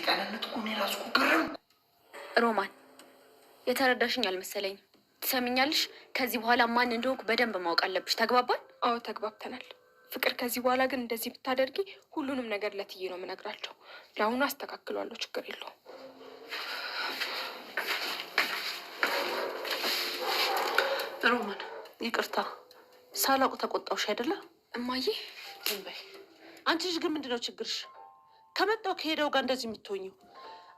ቀንነት እኮ ነው ራሱ ግርም። ሮማን የተረዳሽኝ አልመሰለኝም። ትሰሚኛለሽ? ከዚህ በኋላ ማን እንደሆንኩ በደንብ ማወቅ አለብሽ። ተግባባን? አዎ ተግባብተናል ፍቅር። ከዚህ በኋላ ግን እንደዚህ ብታደርጊ ሁሉንም ነገር ለትዬ ነው የምነግራቸው። ለአሁኑ አስተካክሏለሁ፣ ችግር የለውም። ሮማን ይቅርታ ሳላውቅ ተቆጣውሽ አይደለ? እማዬ ዝም በይ። አንቺ ልጅ ግን ምንድነው ችግርሽ? ከመጣው ከሄደው ጋር እንደዚህ የምትሆኚው?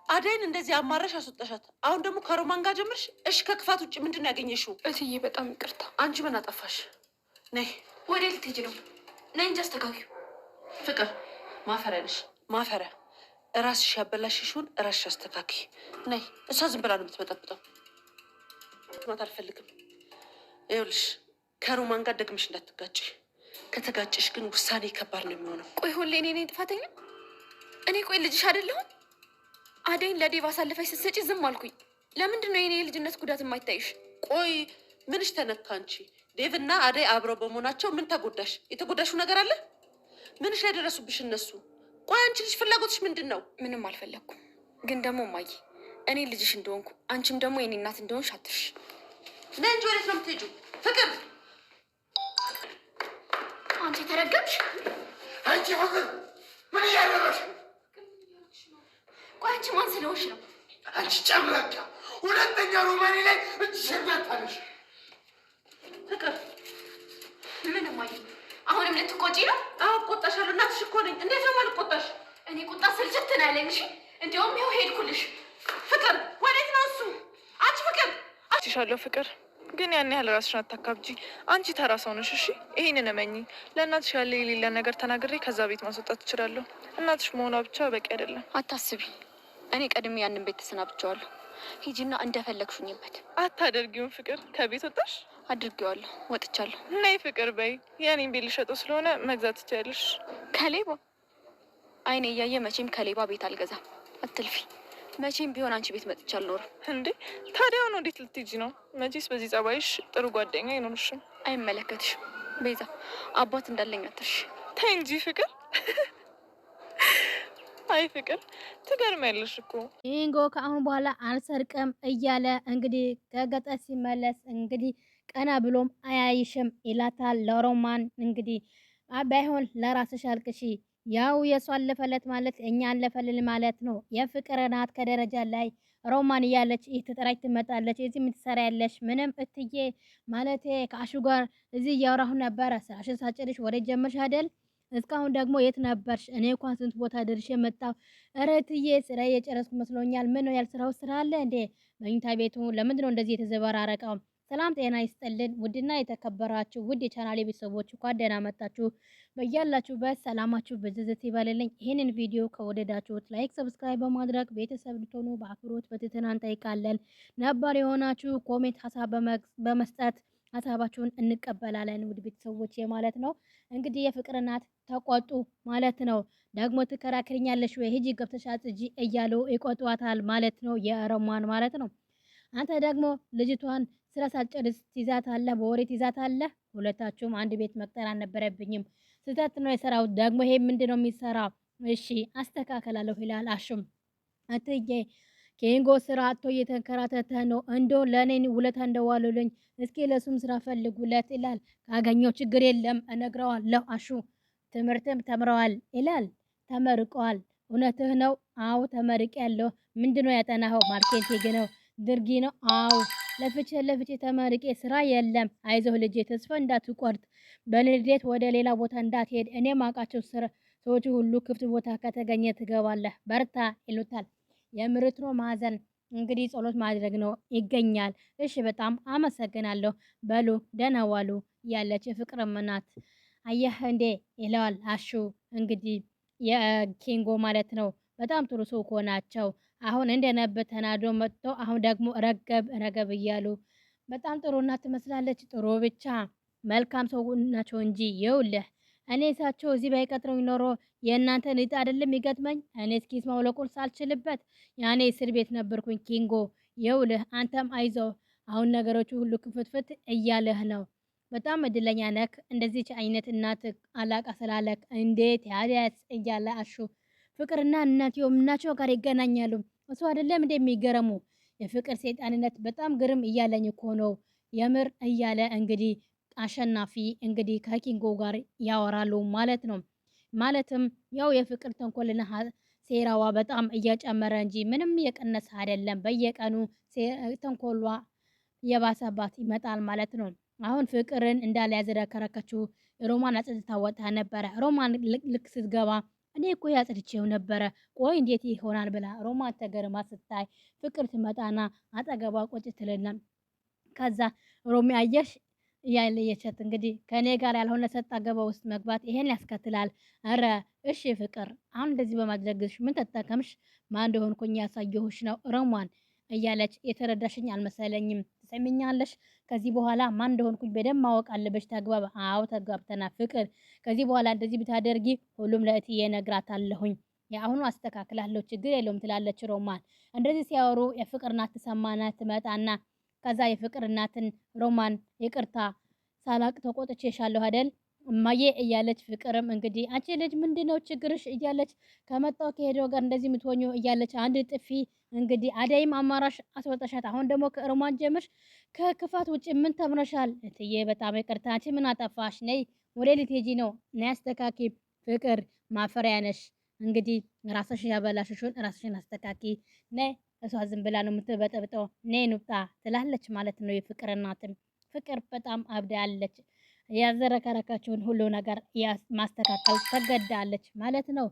አደይን እንደዚህ አማረሽ አስወጣሻት። አሁን ደግሞ ከሮማን ጋር ጀምርሽ። እሺ ከክፋት ውጭ ምንድን ነው ያገኘሽው? እትዬ በጣም ይቅርታ። አንቺ ምን አጠፋሽ? ነይ። ወደ ልትሄጂ ነው? ነይ እንጂ አስተካክዩ። ፍቅር ማፈሪያ ነሽ፣ ማፈሪያ። እራስሽ ያበላሽሽውን እራስሽ አስተካኪ። ነይ። እሷ ዝም ብላ ነው የምትበጠብጠው። ማት አልፈልግም። ይኸውልሽ ከሮማን ጋር ደግመሽ እንዳትጋጭ። ከተጋጭሽ ግን ውሳኔ ከባድ ነው የሚሆነው። ቆይ ሁሌ እኔ ነኝ ጥፋተኛ? እኔ ቆይ ልጅሽ አይደለሁም? አደይን ለዴቭ አሳልፈሽ ስትሰጪ ዝም አልኩኝ። ለምንድን ነው የኔ የልጅነት ጉዳት የማይታይሽ? ቆይ ምንሽ ተነካ አንቺ? ዴቭ እና አደይ አብረው በመሆናቸው ምን ተጎዳሽ? የተጎዳሽው ነገር አለ? ምንሽ ላይ ደረሱብሽ እነሱ? ቆይ አንቺ ልጅ ፍላጎትሽ ምንድን ነው? ምንም አልፈለግኩም። ግን ደግሞ እማዬ እኔ ልጅሽ እንደሆንኩ አንቺም ደግሞ የኔ እናት እንደሆንሽ አትርሽ። ነይ እንጂ ወዴት ነው የምትሄጂው? ፍቅር አንቺ ተረገምሽ። አንቺ ፍቅር ምን እያደረግሽ ነው? ቆይ አንቺ ማን ስለሆንሽ ነው? አንቺ ጨምላቃ፣ ሁለተኛ ሮማኔ ላይ እጅሽን እንዳታነሺ። ፍቅር ምን እማዬ አሁንም ልትቆጪ ነው? አዎ እቆጣሻለሁ። እናትሽ እኮ ነኝ። እንዴት ነው የማልቆጣሽ? እኔ ቁጣ ስልችት ነው ያለኝ። እሺ እንዲያውም ይኸው ሄድኩልሽ። ፍቅር ወዴት ነው እሱ? አንቺ ፍቅር አትሻለሁ ፍቅር፣ ግን ያን ያህል ራስሽን አታካብጂ። አንቺ ተራ ሰው ነሽ። እሺ ይሄንን እመኚ። ለእናትሽ ያለ የሌለ ነገር ተናግሬ ከዛ ቤት ማስወጣት ትችላለሁ። እናትሽ መሆኗ ብቻ በቂ አይደለም። አታስቢ፣ እኔ ቀድሜ ያንን ቤት ተሰናብቼዋለሁ። ሂጂና እንደፈለግሽኝበት። አታደርጊውም ፍቅር። ከቤት ወጣሽ? አድርጌዋለሁ፣ ወጥቻለሁ። ነይ ፍቅር በይ። የኔን ቤት ልሸጠው ስለሆነ መግዛት ትችያለሽ። ከሌባ አይኔ እያየ መቼም ከሌባ ቤት አልገዛም። አትልፊ። መቼም ቢሆን አንቺ ቤት መጥቼ አልኖርም። እንዴ ታዲያ አሁን ወዴት ልትሄጂ ነው? መቼስ በዚህ ጸባይሽ ጥሩ ጓደኛ አይኖርሽም። አይመለከትሽም ቤዛ። አባት እንዳለኝ አትርሽ። ተይ እንጂ ፍቅር። አይ ፍቅር ትገርሚያለሽ እኮ። ኪንጎ ከአሁን በኋላ አልሰርቅም እያለ እንግዲህ ከገጠር ሲመለስ እንግዲህ ቀና ብሎም አያይሽም ይላታል ለሮማን። እንግዲህ ባይሆን ለራስሽ አልቅሺ፣ ያው የሷ አለፈለት ማለት እኛ አለፈልን ማለት ነው። የፍቅር ናት ከደረጃ ላይ ሮማን እያለች እየተጠራች ትመጣለች። እዚህ የምትሰራ ያለሽ? ምንም እትዬ ማለቴ ከአሹ ጋር እዚህ እያወራሁ ነበረ። ስራሽን ሳጨርሽ ወደ ጀመርሽ አይደል? እስካሁን ደግሞ የት ነበርሽ? እኔ እንኳን ስንት ቦታ ደርሼ መጣሁ። ኧረ እትዬ ስራ የጨረስኩ መስሎኛል። ምን ነው ያልሰራው ስራ አለ እንዴ? መኝታ ቤቱ ለምንድን ነው እንደዚህ የተዘበራረቀው? ሰላም ጤና ይስጥልን ውድና የተከበራችሁ ውድ የቻናሌ ቤተሰቦች እንኳን ደህና መጣችሁ። በያላችሁበት ሰላማችሁ ብዝዝት ይበልልኝ። ይህንን ቪዲዮ ከወደዳችሁት ላይክ፣ ሰብስክራይብ በማድረግ ቤተሰብ ልትሆኑ በአክብሮት በትህትና እንጠይቃለን። ነባር የሆናችሁ ኮሜንት ሀሳብ በመስጠት ሀሳባችሁን እንቀበላለን ውድ ቤተሰቦች ማለት ነው። እንግዲህ የፍቅር እናት ተቆጡ ማለት ነው። ደግሞ ትከራከሪኛለሽ ወይ? ሂጂ ገብተሽ አጽጂ እያሉ ይቆጧታል ማለት ነው። የሮማን ማለት ነው። አንተ ደግሞ ልጅቷን ስራ ሳትጨርስ ትይዛታለህ፣ በወሬ ትይዛታለህ። ሁለታችሁም አንድ ቤት መቅጠር አልነበረብኝም። ስህተት ነው የሰራው። ደግሞ ይሄ ምንድን ነው የሚሰራው? እሺ አስተካከላለሁ ይላል አሹም። እትዬ ኪንጎ ስራ አጥቶ እየተንከራተተ ነው። እንደው ለእኔ ውለታ እንደዋሉልኝ እስኪ ለሱም ስራ ፈልጉለት ይላል። ካገኘው ችግር የለም እነግረዋለሁ። አሹ ትምህርትም ተምረዋል ይላል። ተመርቀዋል። እውነትህ ነው? አዎ ተመርቄያለሁ። ምንድነው ያጠናኸው? ማርኬቲንግ ነው። ድርጊ ነው? አዎ ለፍቼ ተመርቄ ስራ የለም። አይዞህ ልጄ ተስፋ እንዳትቆርጥ፣ በንዴት ወደ ሌላ ቦታ እንዳትሄድ። እኔ ማውቃቸው ሰዎች ሁሉ ክፍት ቦታ ከተገኘ ትገባለህ፣ በርታ ይሉታል። የምርት ነው ማዘን እንግዲህ ጸሎት ማድረግ ነው ይገኛል። እሺ በጣም አመሰግናለሁ፣ በሉ ደህና ዋሉ ያለች የፍቅር እናት አየህ እንዴ ይለዋል አሹ። እንግዲህ የኪንጎ ማለት ነው በጣም ጥሩ ሰው ከሆናቸው አሁን እንደነበር ተናዶ መጥቶ አሁን ደግሞ ረገብ እያሉ በጣም ጥሩ እናት ትመስላለች። ጥሩ ብቻ መልካም ሰው ናቸው እንጂ ይኸውልህ እኔ እሳቸው እዚህ ባይቀጥረው ኖሮ የእናንተን ዕጣ አይደለም ይገጥመኝ። እኔ እስኪስ ማውለቁን ሳልችልበት ያኔ እስር ቤት ነበርኩኝ። ኪንጎ ይኸውልህ አንተም አይዞ፣ አሁን ነገሮቹ ሁሉ ክፍትፍት እያለህ ነው። በጣም እድለኛ ነክ እንደዚች አይነት እናት አላቃ ስላለክ። እንዴት ያዲያስ እያለ አሹ ፍቅርና እናቸው ጋር ይገናኛሉ። እሱ አይደለም እንደሚገረሙ የፍቅር ሰይጣንነት በጣም ግርም እያለኝ እኮ ነው የምር እያለ እንግዲህ አሸናፊ እንግዲህ ከኪንጎ ጋር ያወራሉ ማለት ነው። ማለትም ያው የፍቅር ተንኮልና ሴራዋ በጣም እየጨመረ እንጂ ምንም የቀነሰ አይደለም። በየቀኑ ተንኮሏ የባሰባት ይመጣል ማለት ነው። አሁን ፍቅርን እንዳለ ያዘረከረከችው ሮማን አጽድታ ወጣ ነበረ። ሮማን ልክ ስትገባ እኔ እኮ ያጽድቼው ነበረ፣ ቆይ እንዴት ይሆናል ብላ ሮማን ተገርማ ስታይ ፍቅር ትመጣና አጠገቧ ቁጭ ትልና ከዛ ሮሚ አየሽ እያለየቻት እንግዲህ ከእኔ ጋር ያልሆነ ሰጣ ገባ ውስጥ መግባት ይሄን ያስከትላል። እረ እሺ ፍቅር አሁን እንደዚህ በማድረግሽ ምን ተጠቀምሽ? ማን እንደሆንኩኝ ያሳየሁሽ ነው ሮማን እያለች የተረዳሽኝ አልመሰለኝም። ትሰሚኛለሽ? ከዚህ በኋላ ማን እንደሆንኩኝ በደንብ ማወቅ አለበሽ። ተግባባ? አዎ ተግባብተናል ፍቅር። ከዚህ በኋላ እንደዚህ ብታደርጊ ሁሉም ለእትዬ እነግራታለሁኝ። የአሁኑ አስተካክላለሁ፣ ችግር የለውም ትላለች ሮማን። እንደዚህ ሲያወሩ የፍቅር እናት ትሰማና ትመጣና ከዛ የፍቅር እናትን ሮማን ይቅርታ ሳላቅ ተቆጥቼሻለሁ አይደል እማዬ እያለች ፍቅርም እንግዲህ አንቺ ልጅ ምንድነው ችግርሽ እያለች ከመጣው ከሄደው ጋር እንደዚህ የምትሆኚው እያለች አንድ ጥፊ እንግዲህ አደይም አማራሽ አስወጣሻት። አሁን ደግሞ ከሮማን ጀምር ከክፋት ውጭ ምን ተምረሻል? እትዬ በጣም ይቅርታ፣ አንቺ ምን አጠፋሽ? ነይ ወደ ልትሄጂ ነው? ነይ አስተካኪ። ፍቅር ማፈሪያ ነሽ። እንግዲህ ራስሽን ያበላሽሽውን ራስሽን አስተካኪ። ነይ እሷ ዝም ብላ ነው የምትበጠብጠው። ነይ ኑጣ ትላለች ማለት ነው የፍቅር እናትም። ፍቅር በጣም አብዳለች። ያዘረከረከችውን ሁሉ ነገር ማስተካከል ተገዳለች ማለት ነው።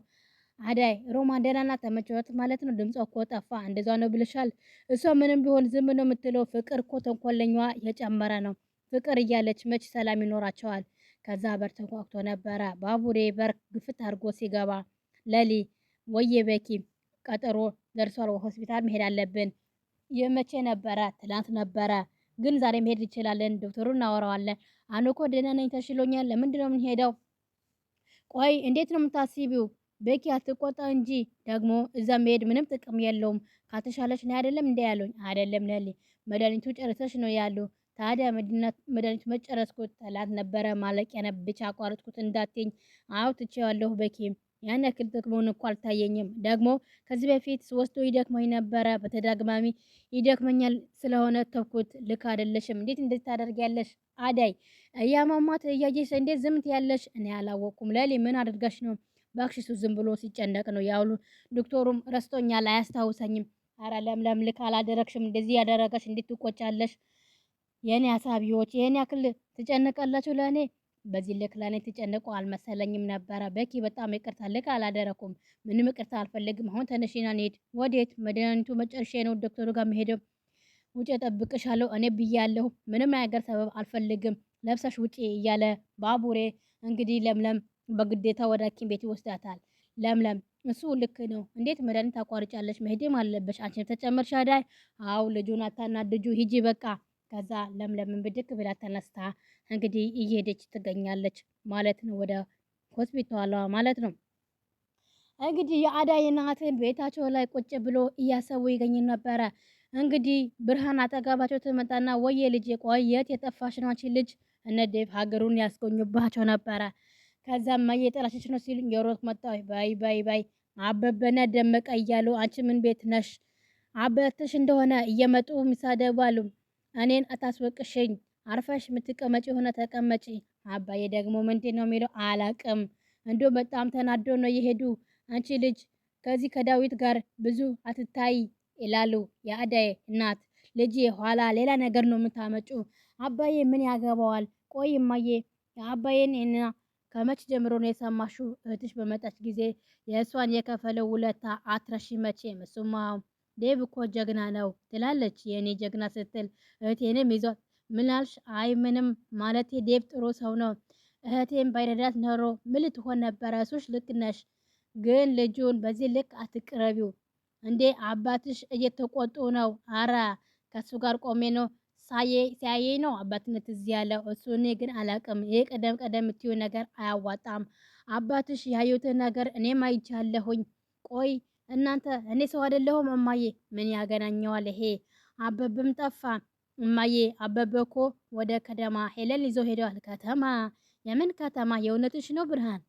አዳይ ሮማን ደህና ናት? ተመቸዎት ማለት ነው? ድምጿ እኮ ጠፋ። እንደዛ ነው ብልሻል? እሷ ምንም ቢሆን ዝም ነው የምትለው። ፍቅር እኮ ተንኮለኛዋ የጨመረ ነው። ፍቅር እያለች መች ሰላም ይኖራቸዋል? ከዛ በር ተንኳኩቶ ነበረ። ባቡሬ በር ግፍት አድርጎ ሲገባ ለሊ ወየ በኪ ቀጠሮ ደርሷል፣ ሆስፒታል መሄድ አለብን። የመቼ ነበረ? ትላንት ነበረ፣ ግን ዛሬ መሄድ እንችላለን። ዶክተሩ እናወራዋለን። አሁን እኮ ደህና ነኝ ተሽሎኛል። ለምንድን ነው የምንሄደው? ቆይ እንዴት ነው የምታስቢው? በኪ አትቆጣ እንጂ ደግሞ እዛ መሄድ ምንም ጥቅም የለውም። ካልተሻለች ነው አይደለም እንደ ያሉኝ። አይደለም ለሊ መድኃኒቱ ጨርሰሽ ነው ያሉ። ታዲያ መድኃኒቱ መጨረስኩት ትላንት ነበረ ማለቂያ ብቻ አቋረጥኩት እንዳትኝ። አዎ ትቼዋለሁ በኪ ያን ያክል ጥቅሙን እኮ አልታየኝም። ደግሞ ከዚህ በፊት ወስዶ ይደክመኝ ነበረ። በተደጋጋሚ ይደክመኛል ስለሆነ ተኩት። ልክ አይደለሽም። እንዴት እንደዚህ ታደርጊያለሽ? አዳይ እያማማት እያየሽ እንዴት ዝም ትያለሽ? እኔ አላወቅኩም። ለሊ ምን አድርጋሽ ነው? እባክሽ እሱ ዝም ብሎ ሲጨነቅ ነው ያውሉ። ዶክተሩም ረስቶኛል፣ አያስታውሰኝም። አረ ለምለም ልክ አላደረግሽም። እንደዚህ ያደረገሽ እንዴት ትቆጫለሽ? የኔ አሳቢዎች ይሄን ያክል ትጨነቃላችሁ ለእኔ? በዚህ ልክ ለእኔ ትጨነቁ አልመሰለኝም ነበረ። በኪ በጣም ይቅርታ፣ ልክ አላደረኩም። ምንም ይቅርታ አልፈልግም። አሁን ተነሽና እንሂድ። ወዴት? መድኃኒቱ መጨረሻ ነው ዶክተሩ ጋር መሄደው። ውጭ እጠብቅሻለሁ እኔ ብያለሁ። ምንም ነገር ሰበብ አልፈልግም። ለብሰሽ ውጪ እያለ ባቡሬ እንግዲህ ለምለም በግዴታ ወደ ሐኪም ቤት ይወስዳታል። ለምለም እሱ ልክ ነው። እንዴት መድኃኒት ታቋርጫለሽ? መሄድም አለበሽ። አንቺም ተጨመርሽ አይደል? አው ልጁን አታናድጁ፣ ሂጂ በቃ። ከዛ ለምለምን ብድቅ ብላ ተነስታ እንግዲህ እየሄደች ትገኛለች ማለት ነው፣ ወደ ሆስፒታሏ ማለት ነው። እንግዲህ የአዳይ እናትን ቤታቸው ላይ ቁጭ ብሎ እያሰቡ ይገኝ ነበረ። እንግዲህ ብርሃን አጠገባቸው ትመጣና ወየ ልጅ ቆይ የት የጠፋሽ ነው አንቺ ልጅ? እነ ዴቭ ሀገሩን ያስጎኙባቸው ነበረ። ከዛም እየጠላሸች ነው ሲሉኝ የሮት መጣሁ። ባይ አበበነ ደመቀ እያሉ አንቺ ምን ቤት ነሽ? አበትሽ እንደሆነ እየመጡ ሚሳደባሉ። እኔን አታስወቅሽኝ፣ አርፈሽ የምትቀመጪ የሆነ ተቀመጪ። አባዬ ደግሞ ምንድን ነው የሚለው አላቅም። እንዶ በጣም ተናዶ ነው የሄዱ። አንቺ ልጅ ከዚህ ከዳዊት ጋር ብዙ አትታይ ይላሉ የአዳይ እናት። ልጅ ኋላ ሌላ ነገር ነው የምታመጩ። አባዬ ምን ያገባዋል? ቆይ እማዬ የአባዬን እና ከመች ጀምሮ ነው የሰማሽው? እህትሽ በመጣች ጊዜ የእሷን የከፈለው ውለታ አትረሺ መቼም። እሱማ ዴቭ እኮ ጀግና ነው ትላለች። የእኔ ጀግና ስትል እህቴንም ይዟት ምናልሽ? አይ ምንም ማለቴ ዴቭ ጥሩ ሰው ነው። እህቴም ባይረዳት ኖሮ ምን ልትሆን ነበረ? እሱሽ ልክ ነሽ፣ ግን ልጁን በዚህ ልክ አትቅረቢው እንዴ። አባትሽ እየተቆጡ ነው። አረ ከሱ ጋር ቆሜ ነው ሲያየ ነው አባትነት እዚህ ያለው እሱ። እኔ ግን አላቅም። ይሄ ቀደም የምትዩ ነገር አያዋጣም። አባትሽ ያዩትን ነገር እኔም አይቻለሁኝ። ቆይ እናንተ እኔ ሰው አይደለሁም እማዬ? ምን ያገናኘዋል ይሄ? አበበም ጠፋ እማዬ። አበበ እኮ ወደ ከተማ ሄለን ይዞ ሄደዋል። ከተማ? የምን ከተማ? የእውነትሽ ነው ብርሃን?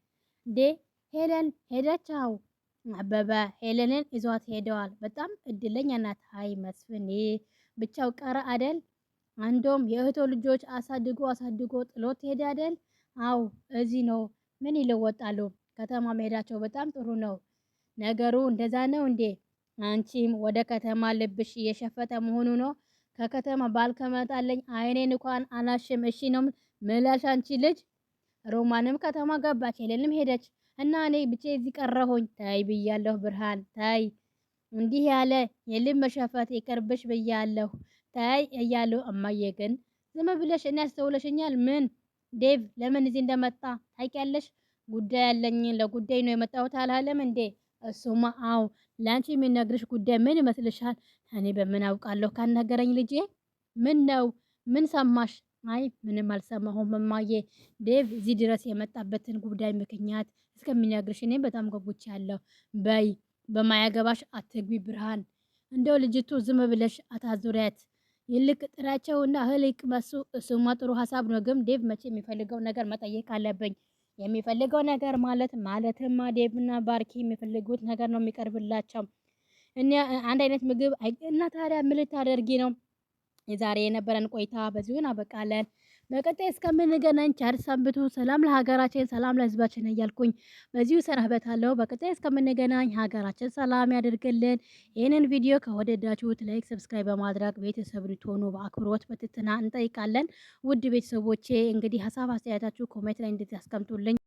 እንዴ ሄለን ሄደቻው? አበበ ሄለንን ይዟት ሄደዋል። በጣም እድለኛ ናት። አይ መስፍን ብቻው ቀረ አደል? አንዶም የእህቶ ልጆች አሳድጎ ጥሎት ሄደ አደል? አው እዚህ ነው። ምን ይለወጣሉ? ከተማ መሄዳቸው በጣም ጥሩ ነው። ነገሩ እንደዛ ነው እንዴ? አንቺም ወደ ከተማ ልብሽ እየሸፈተ መሆኑ ነው። ከከተማ ባል ከመጣለኝ አይኔን እንኳን አላሽም። እሺ ነው ምላሽ አንቺ ልጅ። ሮማንም ከተማ ገባች፣ ሄለንም ሄደች እና እኔ ብቻ እዚህ ቀረሁኝ። ታይ ብያለሁ ብርሃን ታይ። እንዲህ ያለ የልብ መሸፈት ይቅርብሽ ብያለሁ። ታይ እያለሁ እማዬ ግን ዝም ብለሽ እኔ ያስተውለሽኛል። ምን ዴቭ ለምን እዚህ እንደመጣ ታውቂያለሽ? ጉዳይ ያለኝ ለጉዳይ ነው የመጣሁት አላለም እንዴ? እሱማ አው ላንቺ የሚነግርሽ ጉዳይ ምን ይመስልሻል? እኔ በምን አውቃለሁ ካናገረኝ ልጄ። ምን ነው ምን ሰማሽ? አይ ምንም አልሰማሁም እማዬ። ዴቭ እዚህ ድረስ የመጣበትን ጉዳይ ምክንያት እስከሚነግርሽ እኔ በጣም ጓጉቻለሁ። በይ በማያገባሽ አትግቢ ብርሃን። እንደው ልጅቱ ዝም ብለሽ አታዙሪያት። ይልቅ ጥራቸውና እህል ይቅመሱ። እሱማ ጥሩ ሀሳብ ነው፣ ግን ዴቭ መቼ የሚፈልገው ነገር መጠየቅ አለብኝ። የሚፈልገው ነገር ማለትማ ዴቭና ባርኪ የሚፈልጉት ነገር ነው የሚቀርብላቸው። እኔ አንድ አይነት ምግብ እና ታዲያ ምን ልታደርጊ ነው? የዛሬ የነበረን ቆይታ በዚሁ እናበቃለን። በቀጣይ እስከምንገናኝ ቸር ሰንብቱ። ሰላም ለሀገራችን፣ ሰላም ለሕዝባችን እያልኩኝ በዚሁ ሰናበታለሁ። በቀጣይ እስከምንገናኝ ሀገራችን ሰላም ያደርግልን። ይህንን ቪዲዮ ከወደዳችሁት ላይክ፣ ሰብስክራይብ በማድረግ ቤተሰብ እንድትሆኑ በአክብሮት በትህትና እንጠይቃለን። ውድ ቤተሰቦቼ እንግዲህ ሀሳብ አስተያየታችሁ ኮሜንት ላይ እንድታስቀምጡልኝ